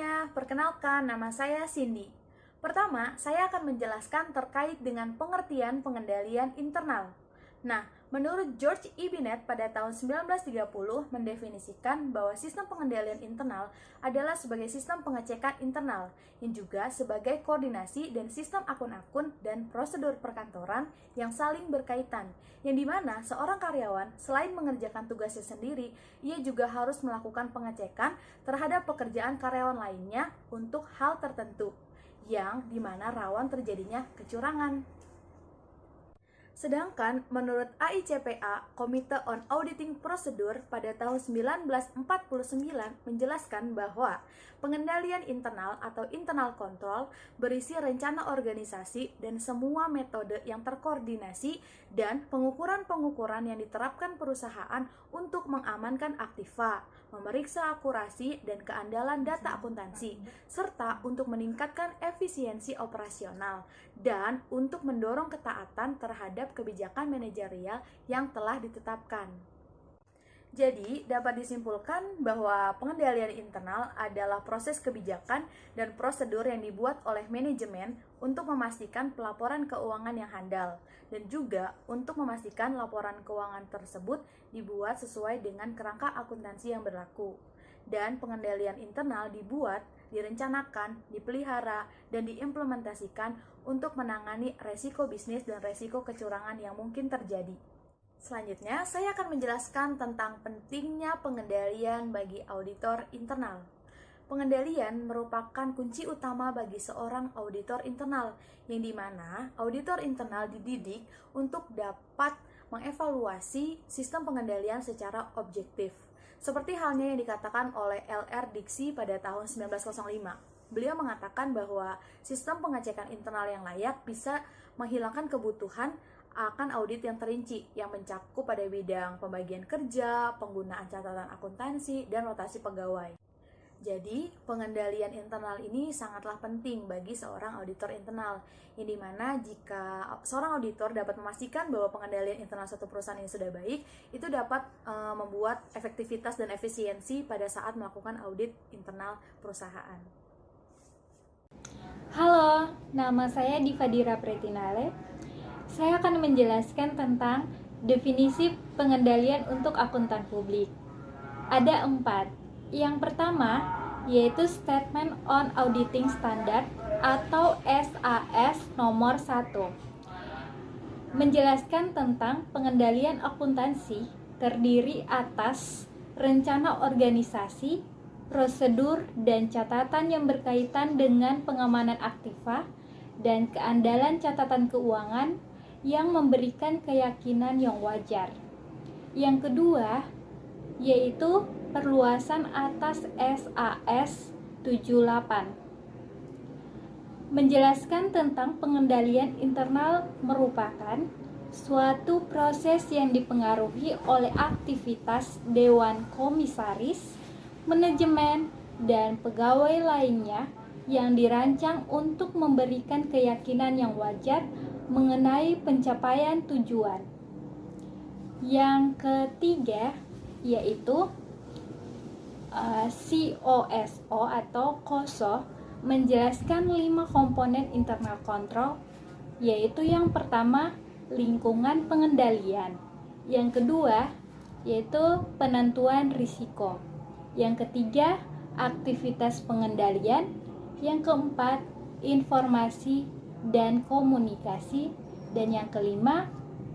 semuanya, perkenalkan nama saya Cindy. Pertama, saya akan menjelaskan terkait dengan pengertian pengendalian internal. Nah, menurut George E. Binet pada tahun 1930 mendefinisikan bahwa sistem pengendalian internal adalah sebagai sistem pengecekan internal yang juga sebagai koordinasi dan sistem akun-akun dan prosedur perkantoran yang saling berkaitan, yang dimana seorang karyawan selain mengerjakan tugasnya sendiri, ia juga harus melakukan pengecekan terhadap pekerjaan karyawan lainnya untuk hal tertentu, yang dimana rawan terjadinya kecurangan. Sedangkan menurut AICPA, Komite on Auditing Procedure pada tahun 1949 menjelaskan bahwa pengendalian internal atau internal control berisi rencana organisasi dan semua metode yang terkoordinasi dan pengukuran-pengukuran yang diterapkan perusahaan untuk mengamankan aktiva, memeriksa akurasi dan keandalan data akuntansi, serta untuk meningkatkan efisiensi operasional dan untuk mendorong ketaatan terhadap kebijakan manajerial yang telah ditetapkan. Jadi, dapat disimpulkan bahwa pengendalian internal adalah proses kebijakan dan prosedur yang dibuat oleh manajemen untuk memastikan pelaporan keuangan yang handal, dan juga untuk memastikan laporan keuangan tersebut dibuat sesuai dengan kerangka akuntansi yang berlaku. Dan pengendalian internal dibuat, direncanakan, dipelihara, dan diimplementasikan untuk menangani resiko bisnis dan resiko kecurangan yang mungkin terjadi. Selanjutnya, saya akan menjelaskan tentang pentingnya pengendalian bagi auditor internal. Pengendalian merupakan kunci utama bagi seorang auditor internal, yang dimana auditor internal dididik untuk dapat mengevaluasi sistem pengendalian secara objektif. Seperti halnya yang dikatakan oleh L.R. Dixie pada tahun 1905. Beliau mengatakan bahwa sistem pengecekan internal yang layak bisa menghilangkan kebutuhan akan audit yang terinci yang mencakup pada bidang pembagian kerja, penggunaan catatan akuntansi, dan rotasi pegawai. Jadi, pengendalian internal ini sangatlah penting bagi seorang auditor internal, yang dimana jika seorang auditor dapat memastikan bahwa pengendalian internal suatu perusahaan ini sudah baik, itu dapat membuat efektivitas dan efisiensi pada saat melakukan audit internal perusahaan. Halo, nama saya Divadira Pretinale. Saya akan menjelaskan tentang definisi pengendalian untuk akuntan publik. Ada 4. Yang pertama, yaitu Statement on Auditing Standard atau SAS nomor 1. Menjelaskan tentang pengendalian akuntansi terdiri atas rencana organisasi, prosedur, dan catatan yang berkaitan dengan pengamanan aktiva dan keandalan catatan keuangan yang memberikan keyakinan yang wajar. Yang kedua, yaitu perluasan atas SAS 78. Menjelaskan tentang pengendalian internal merupakan suatu proses yang dipengaruhi oleh aktivitas Dewan Komisaris, manajemen, dan pegawai lainnya yang dirancang untuk memberikan keyakinan yang wajar mengenai pencapaian tujuan. Yang ketiga yaitu COSO atau COSO, menjelaskan 5 komponen internal control, yaitu yang pertama lingkungan pengendalian, yang kedua yaitu penentuan risiko, yang ketiga aktivitas pengendalian, yang keempat informasi dan komunikasi, dan yang kelima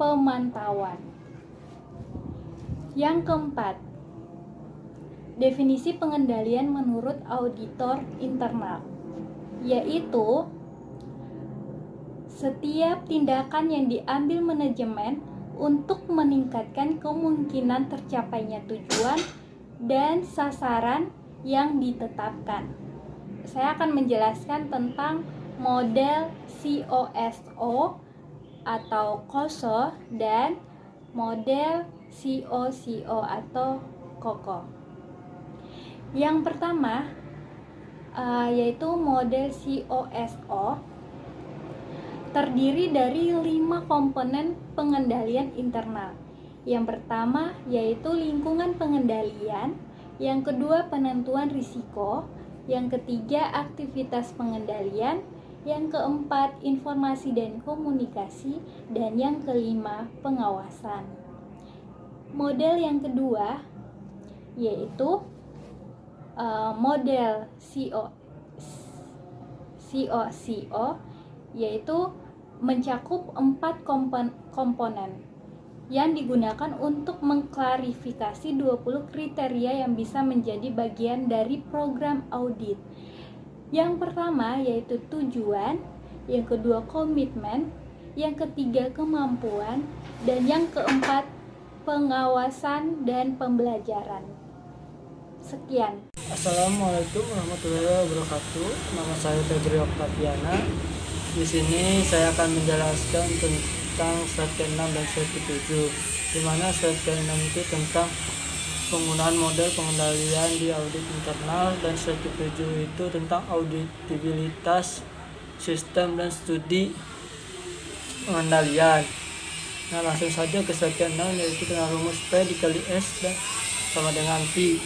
pemantauan. Yang keempat, definisi pengendalian menurut auditor internal, yaitu setiap tindakan yang diambil manajemen untuk meningkatkan kemungkinan tercapainya tujuan dan sasaran yang ditetapkan. Saya akan menjelaskan tentang model COSO atau COSO dan model COCO atau COCO. Yang pertama yaitu model COSO terdiri dari 5 komponen pengendalian internal. Yang pertama yaitu lingkungan pengendalian, yang kedua penentuan risiko, Yang ketiga, aktivitas pengendalian. Yang keempat, informasi dan komunikasi. Dan yang kelima, pengawasan. Model yang kedua yaitu model COCO, yaitu mencakup 4 komponen yang digunakan untuk mengklarifikasi 20 kriteria yang bisa menjadi bagian dari program audit. Yang pertama yaitu tujuan, yang kedua komitmen, yang ketiga kemampuan, dan yang keempat pengawasan dan pembelajaran. Sekian. Assalamualaikum warahmatullahi wabarakatuh. Nama saya Febri Oktaviana. Di sini saya akan menjelaskan tentang slide ke-6 dan slide ke-7. Di mana slide ke-6 itu tentang penggunaan model pengendalian di audit internal, dan slide ke-7 itu tentang auditabilitas sistem dan studi pengendalian. Nah, langsung saja ke slide ke-6, yaitu tentang rumus P dikali S dan sama dengan P.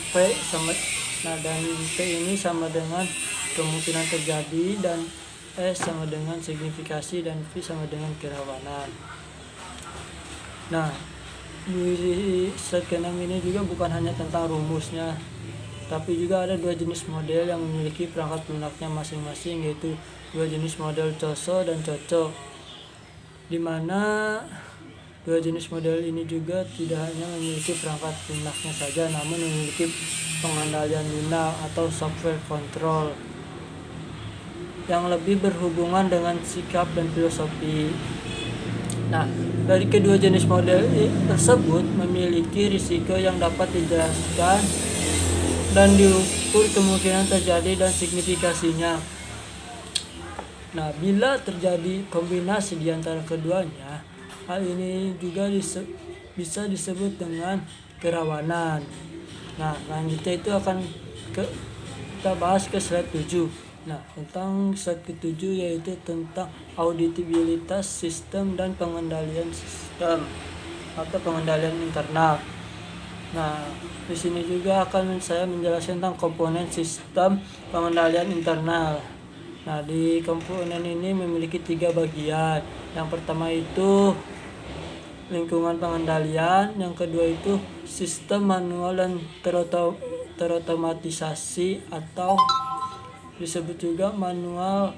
Dan P ini sama dengan kemungkinan terjadi, dan S sama dengan signifikasi, dan V sama dengan kerawanan. Nah, di slide ke-6 ini juga bukan hanya tentang rumusnya, tapi juga ada dua jenis model yang memiliki perangkat lunaknya masing-masing, yaitu dua jenis model COSO dan COCO, di mana dua jenis model ini juga tidak hanya memiliki perangkat lunaknya saja, namun memiliki pengendalian lunak atau software control yang lebih berhubungan dengan sikap dan filosofi. Nah, dari kedua jenis model tersebut memiliki risiko yang dapat dijelaskan dan diukur kemungkinan terjadi dan signifikasinya. Nah, bila terjadi kombinasi di antara keduanya, hal ini juga bisa disebut dengan kerawanan. Nah, selanjutnya itu akan kita bahas ke slide 7. Nah, tentang slide ke-7 yaitu tentang auditabilitas sistem dan pengendalian sistem atau pengendalian internal. Nah, di sini juga akan saya menjelaskan tentang komponen sistem pengendalian internal. Nah, di komponen ini memiliki 3 bagian. Yang pertama itu lingkungan pengendalian, yang kedua itu sistem manual dan terotomatisasi atau disebut juga manual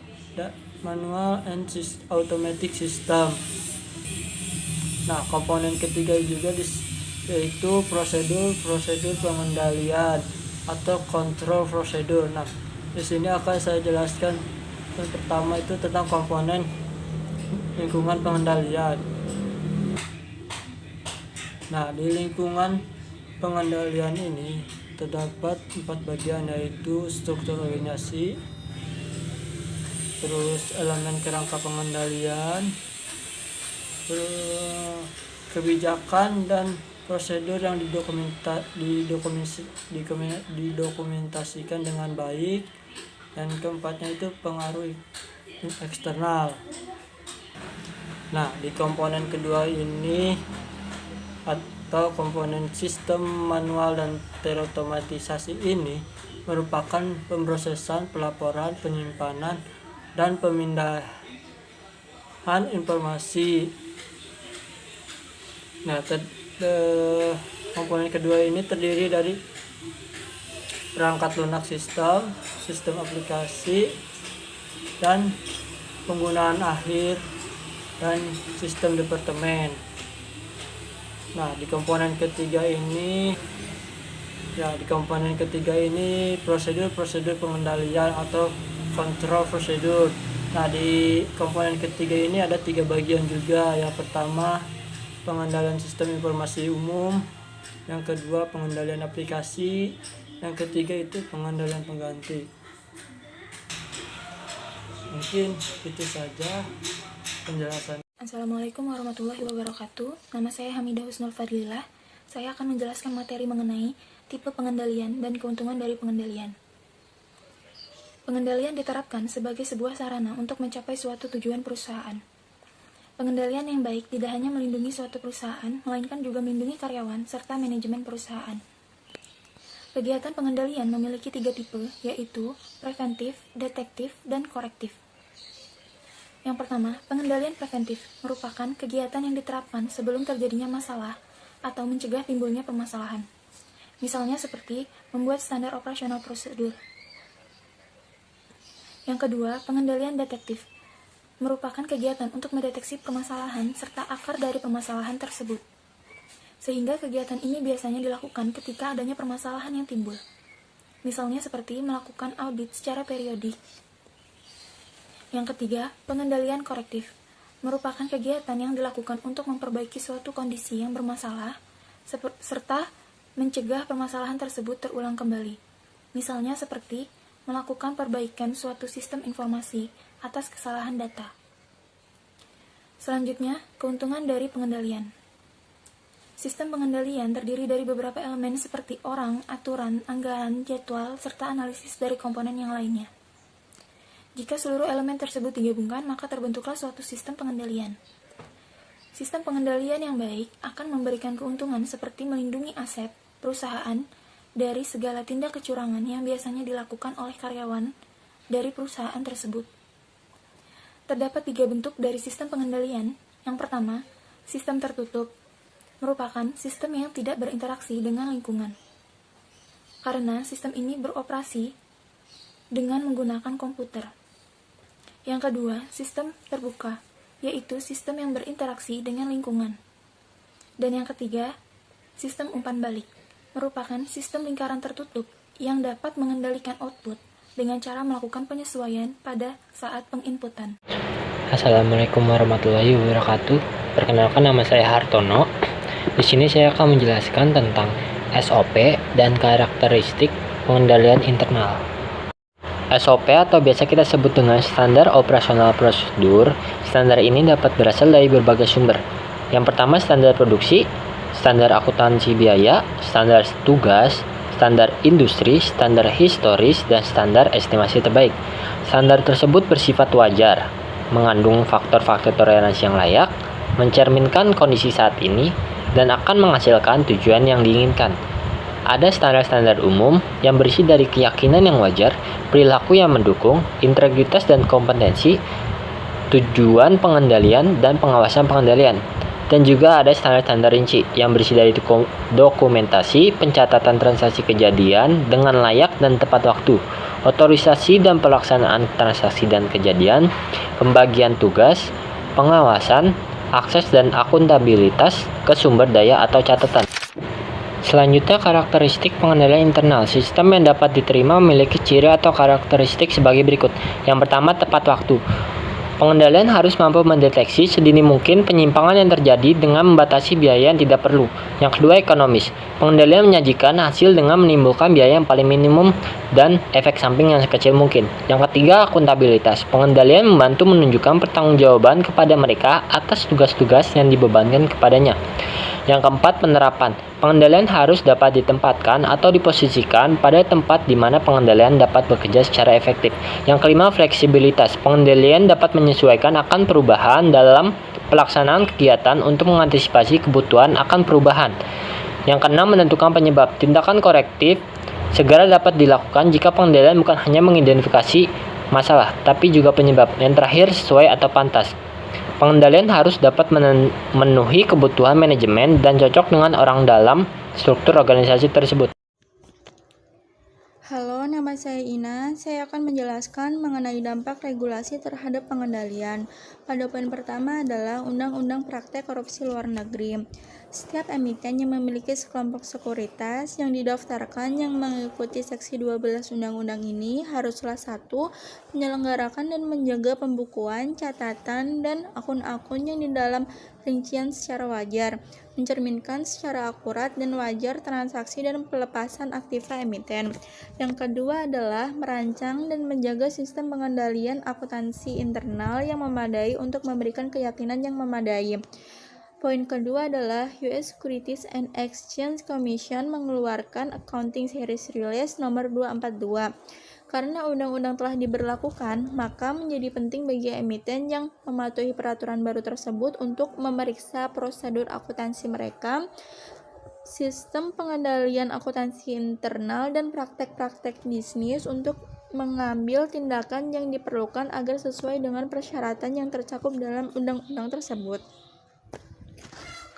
and automatic system. Nah, komponen ketiga juga yaitu prosedur pengendalian atau control procedure. Nah, di sini akan saya jelaskan yang pertama itu tentang komponen lingkungan pengendalian. Nah, di lingkungan pengendalian ini terdapat 4 bagian, yaitu struktur organisasi, terus elemen kerangka pengendalian, kebijakan dan prosedur yang didokumentasikan dengan baik, dan keempatnya itu pengaruh eksternal. Nah, di komponen kedua ini atau komponen sistem manual dan terotomatisasi ini merupakan pemrosesan, pelaporan, penyimpanan, dan pemindahan informasi. Nah, komponen kedua ini terdiri dari perangkat lunak sistem aplikasi, dan penggunaan akhir, dan sistem departemen. Nah, di komponen ketiga ini prosedur pengendalian atau control procedure. Nah, di komponen ketiga ini ada 3 bagian juga. Yang pertama, pengendalian sistem informasi umum, yang kedua pengendalian aplikasi, yang ketiga itu pengendalian pengganti. Mungkin itu saja penjelasan. Assalamualaikum warahmatullahi wabarakatuh. Nama saya Hamidah Husnul Fadlilah. Saya akan menjelaskan materi mengenai tipe pengendalian dan keuntungan dari pengendalian. Pengendalian diterapkan sebagai sebuah sarana untuk mencapai suatu tujuan perusahaan. Pengendalian yang baik tidak hanya melindungi suatu perusahaan, melainkan juga melindungi karyawan serta manajemen perusahaan. Kegiatan pengendalian memiliki 3 tipe, yaitu preventif, detektif, dan korektif. Yang pertama, pengendalian preventif merupakan kegiatan yang diterapkan sebelum terjadinya masalah atau mencegah timbulnya permasalahan. Misalnya seperti membuat standar operasional prosedur. Yang kedua, pengendalian detektif merupakan kegiatan untuk mendeteksi permasalahan serta akar dari permasalahan tersebut. Sehingga kegiatan ini biasanya dilakukan ketika adanya permasalahan yang timbul. Misalnya seperti melakukan audit secara periodik. Yang ketiga, pengendalian korektif merupakan kegiatan yang dilakukan untuk memperbaiki suatu kondisi yang bermasalah serta mencegah permasalahan tersebut terulang kembali. Misalnya seperti melakukan perbaikan suatu sistem informasi atas kesalahan data. Selanjutnya, keuntungan dari pengendalian. Sistem pengendalian terdiri dari beberapa elemen seperti orang, aturan, anggaran, jadwal, serta analisis dari komponen yang lainnya. Jika seluruh elemen tersebut digabungkan, maka terbentuklah suatu sistem pengendalian. Sistem pengendalian yang baik akan memberikan keuntungan seperti melindungi aset perusahaan dari segala tindak kecurangan yang biasanya dilakukan oleh karyawan dari perusahaan tersebut. Terdapat 3 bentuk dari sistem pengendalian. Yang pertama, sistem tertutup merupakan sistem yang tidak berinteraksi dengan lingkungan. Karena sistem ini beroperasi dengan menggunakan komputer. Yang kedua, sistem terbuka, yaitu sistem yang berinteraksi dengan lingkungan. Dan yang ketiga, sistem umpan balik, merupakan sistem lingkaran tertutup yang dapat mengendalikan output dengan cara melakukan penyesuaian pada saat penginputan. Assalamualaikum warahmatullahi wabarakatuh. Perkenalkan, nama saya Hartono. Di sini saya akan menjelaskan tentang SOP dan karakteristik pengendalian internal. SOP atau biasa kita sebut dengan standar operasional prosedur. Standar ini dapat berasal dari berbagai sumber. Yang pertama, standar produksi, standar akuntansi biaya, standar tugas, standar industri, standar historis, dan standar estimasi terbaik. Standar tersebut bersifat wajar, mengandung faktor-faktor toleransi yang layak, mencerminkan kondisi saat ini, dan akan menghasilkan tujuan yang diinginkan. Ada standar-standar umum yang berisi dari keyakinan yang wajar, perilaku yang mendukung, integritas dan kompetensi, tujuan pengendalian dan pengawasan pengendalian. Dan juga ada standar-standar rinci yang berisi dari dokumentasi, pencatatan transaksi kejadian dengan layak dan tepat waktu, otorisasi dan pelaksanaan transaksi dan kejadian, pembagian tugas, pengawasan, akses dan akuntabilitas ke sumber daya atau catatan. Selanjutnya, karakteristik pengendalian internal. Sistem yang dapat diterima memiliki ciri atau karakteristik sebagai berikut. Yang pertama, tepat waktu. Pengendalian harus mampu mendeteksi sedini mungkin penyimpangan yang terjadi dengan membatasi biaya yang tidak perlu. Yang kedua, ekonomis. Pengendalian menyajikan hasil dengan menimbulkan biaya yang paling minimum dan efek samping yang sekecil mungkin. Yang ketiga, akuntabilitas. Pengendalian membantu menunjukkan pertanggungjawaban kepada mereka atas tugas-tugas yang dibebankan kepadanya. Yang keempat, penerapan. Pengendalian harus dapat ditempatkan atau diposisikan pada tempat di mana pengendalian dapat bekerja secara efektif. Yang kelima, fleksibilitas. Pengendalian dapat menyesuaikan akan perubahan dalam pelaksanaan kegiatan untuk mengantisipasi kebutuhan akan perubahan. Yang keenam, menentukan penyebab. Tindakan korektif segera dapat dilakukan jika pengendalian bukan hanya mengidentifikasi masalah, tapi juga penyebab. Yang terakhir, sesuai atau pantas. Pengendalian harus dapat memenuhi kebutuhan manajemen dan cocok dengan orang dalam struktur organisasi tersebut. Halo, nama saya Ina. Saya akan menjelaskan mengenai dampak regulasi terhadap pengendalian. Pada poin pertama adalah Undang-Undang Praktek Korupsi Luar Negeri. Setiap emiten yang memiliki sekelompok sekuritas yang didaftarkan yang mengikuti Seksi 12 Undang-Undang ini haruslah 1. Menyelenggarakan dan menjaga pembukuan, catatan, dan akun-akun yang di dalam rincian secara wajar, mencerminkan secara akurat dan wajar transaksi dan pelepasan aktiva emiten. Yang kedua adalah merancang dan menjaga sistem pengendalian akuntansi internal yang memadai untuk memberikan keyakinan yang memadai. Poin kedua adalah US Securities and Exchange Commission mengeluarkan Accounting Series Release nomor 242. Karena undang-undang telah diberlakukan, maka menjadi penting bagi emiten yang mematuhi peraturan baru tersebut untuk memeriksa prosedur akuntansi mereka sistem pengendalian akuntansi internal dan praktek-praktek bisnis untuk mengambil tindakan yang diperlukan agar sesuai dengan persyaratan yang tercakup dalam undang-undang tersebut.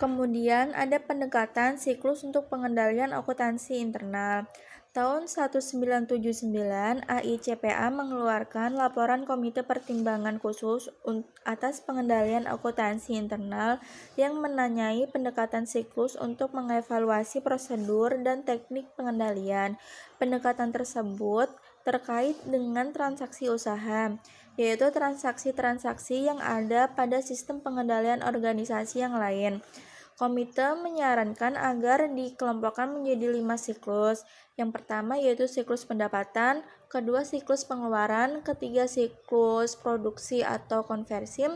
Kemudian ada pendekatan siklus untuk pengendalian akuntansi internal. Tahun 1979, AICPA mengeluarkan laporan Komite Pertimbangan Khusus atas pengendalian akuntansi internal yang menanyai pendekatan siklus untuk mengevaluasi prosedur dan teknik pengendalian. Pendekatan tersebut terkait dengan transaksi usaha, yaitu transaksi-transaksi yang ada pada sistem pengendalian organisasi yang lain. Komite menyarankan agar dikelompokkan menjadi 5 siklus. Yang pertama yaitu siklus pendapatan, kedua siklus pengeluaran, ketiga siklus produksi atau konversi,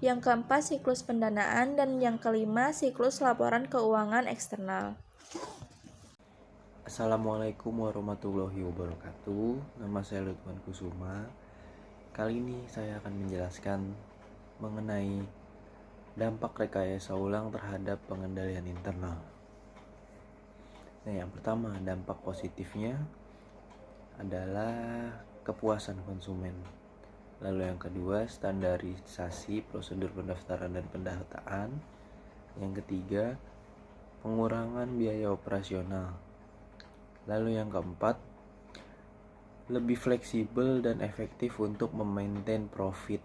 yang keempat siklus pendanaan, dan yang kelima siklus laporan keuangan eksternal. Assalamualaikum warahmatullahi wabarakatuh. Nama saya Lutman Kusuma. Kali ini saya akan menjelaskan mengenai dampak rekayasa ulang terhadap pengendalian internal. Nah, yang pertama, dampak positifnya adalah kepuasan konsumen. Lalu yang kedua, standarisasi prosedur pendaftaran dan pendataan. Yang ketiga, pengurangan biaya operasional. Lalu yang keempat, lebih fleksibel dan efektif untuk memaintain profit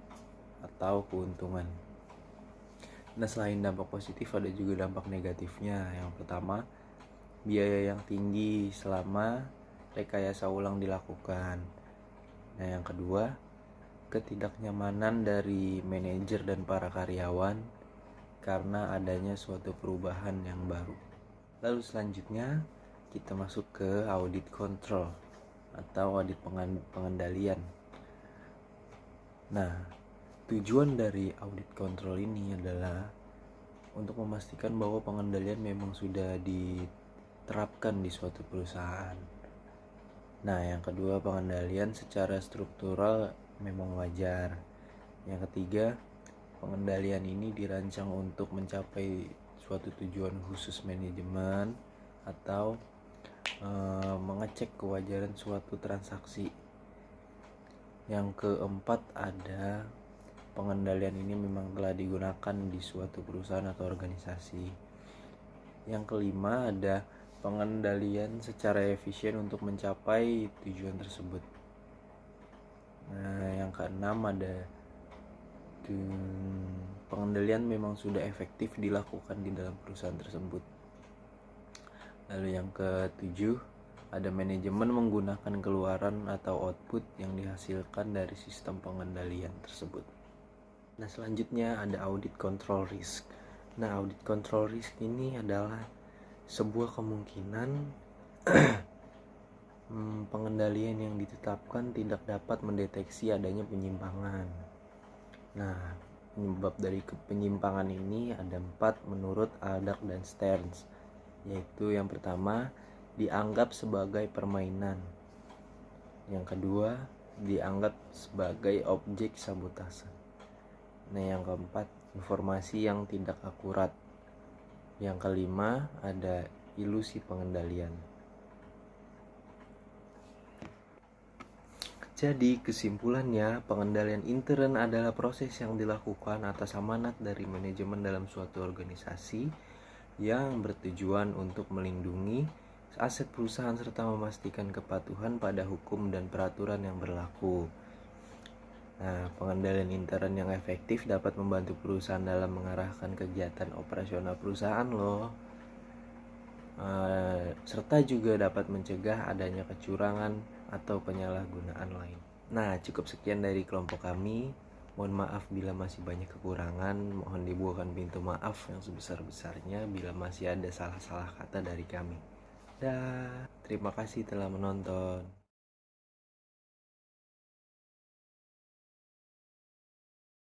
atau keuntungan. Nah, selain dampak positif ada juga dampak negatifnya. Yang pertama, biaya yang tinggi selama rekayasa ulang dilakukan. Nah, yang kedua, ketidaknyamanan dari manajer dan para karyawan karena adanya suatu perubahan yang baru. Lalu selanjutnya kita masuk ke audit control atau audit pengendalian. Nah, tujuan dari audit control ini adalah untuk memastikan bahwa pengendalian memang sudah diterapkan di suatu perusahaan. Nah, yang kedua, pengendalian secara struktural memang wajar. Yang ketiga, pengendalian ini dirancang untuk mencapai suatu tujuan khusus manajemen atau mengecek kewajaran suatu transaksi. Yang keempat, ada pengendalian ini memang telah digunakan di suatu perusahaan atau organisasi. Yang kelima, ada pengendalian secara efisien untuk mencapai tujuan tersebut. Nah, yang keenam, ada pengendalian memang sudah efektif dilakukan di dalam perusahaan tersebut. Lalu yang ketujuh, ada manajemen menggunakan keluaran atau output yang dihasilkan dari sistem pengendalian tersebut. Nah, selanjutnya ada audit control risk. Nah, audit control risk ini adalah sebuah kemungkinan pengendalian yang ditetapkan tidak dapat mendeteksi adanya penyimpangan. Nah, penyebab dari penyimpangan ini ada 4 menurut Aldag dan Stearns, yaitu yang pertama, dianggap sebagai permainan. Yang kedua, dianggap sebagai objek sabotase. Nah, yang keempat, informasi yang tidak akurat. Yang kelima, ada ilusi pengendalian. Jadi, kesimpulannya, pengendalian intern adalah proses yang dilakukan atas amanat dari manajemen dalam suatu organisasi yang bertujuan untuk melindungi aset perusahaan serta memastikan kepatuhan pada hukum dan peraturan yang berlaku. Nah, pengendalian intern yang efektif dapat membantu perusahaan dalam mengarahkan kegiatan operasional perusahaan serta juga dapat mencegah adanya kecurangan atau penyalahgunaan lain. Nah, cukup sekian dari kelompok kami. Mohon maaf bila masih banyak kekurangan. Mohon dibukakan pintu maaf yang sebesar-besarnya bila masih ada salah-salah kata dari kami. Terima kasih telah menonton.